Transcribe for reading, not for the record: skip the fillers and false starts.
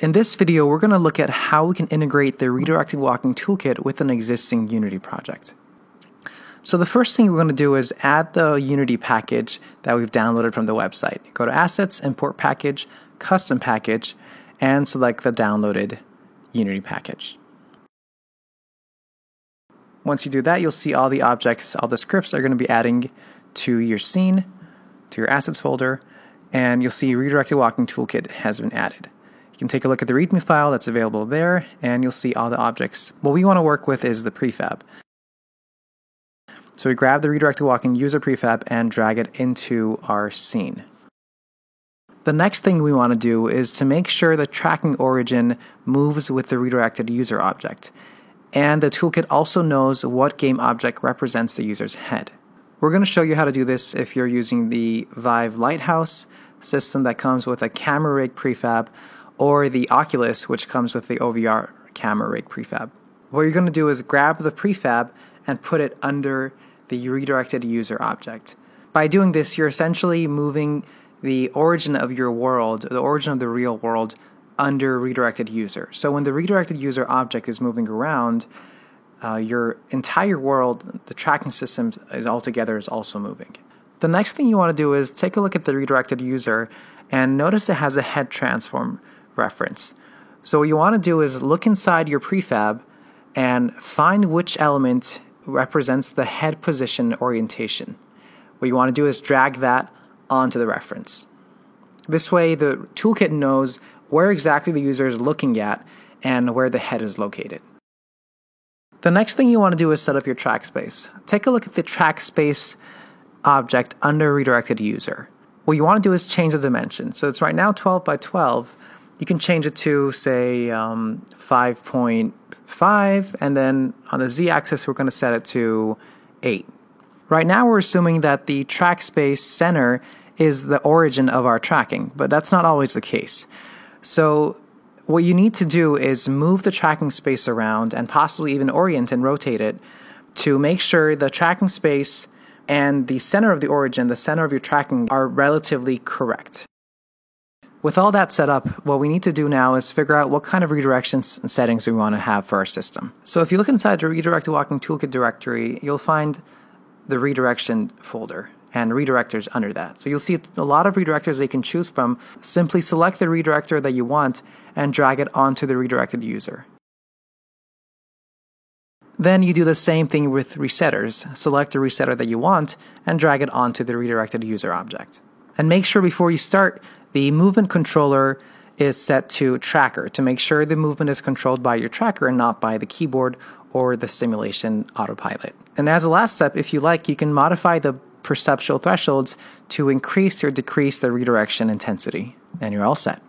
In this video, we're going to look at how we can integrate the redirected walking toolkit with an existing Unity project. So the first thing we're going to do is add the Unity package that we've downloaded from the website. Go to Assets, Import Package, Custom Package, and select the downloaded Unity package. Once you do that, you'll see all the objects, all the scripts are going to be adding to your scene, to your Assets folder, and you'll see Redirected Walking Toolkit has been added. You can take a look at the README file that's available there, and you'll see all the objects. What we want to work with is the prefab. So we grab the Redirected Walking user prefab and drag it into our scene. The next thing we want to do is to make sure the tracking origin moves with the redirected user object. And the toolkit also knows what game object represents the user's head. We're going to show you how to do this if you're using the Vive Lighthouse system that comes with a camera rig prefab, or the Oculus, which comes with the OVR camera rig prefab. What you're going to do is grab the prefab and put it under the redirected user object. By doing this, you're essentially moving the origin of your world, the origin of the real world, under redirected user. So when the redirected user object is moving around, your entire world, the tracking system is also moving. The next thing you want to do is take a look at the redirected user and notice it has a head transform reference. So what you want to do is look inside your prefab and find which element represents the head position orientation. What you want to do is drag that onto the reference. This way the toolkit knows where exactly the user is looking at and where the head is located. The next thing you want to do is set up your track space. Take a look at the track space object under redirected user. What you want to do is change the dimension. So it's right now 12 by 12. You can change it to, say, 5.5, and then on the z-axis we're going to set it to 8. Right now we're assuming that the track space center is the origin of our tracking, but that's not always the case. So what you need to do is move the tracking space around and possibly even orient and rotate it to make sure the tracking space and the center of the origin, the center of your tracking, are relatively correct. With all that set up, what we need to do now is figure out what kind of redirections and settings we want to have for our system. So if you look inside the Redirected Walking Toolkit directory, you'll find the redirection folder and redirectors under that. So you'll see a lot of redirectors that you can choose from. Simply select the redirector that you want and drag it onto the redirected user. Then you do the same thing with resetters. Select the resetter that you want and drag it onto the redirected user object. And make sure before you start, the movement controller is set to tracker to make sure the movement is controlled by your tracker and not by the keyboard or the simulation autopilot. And as a last step, if you like, you can modify the perceptual thresholds to increase or decrease the redirection intensity, and you're all set.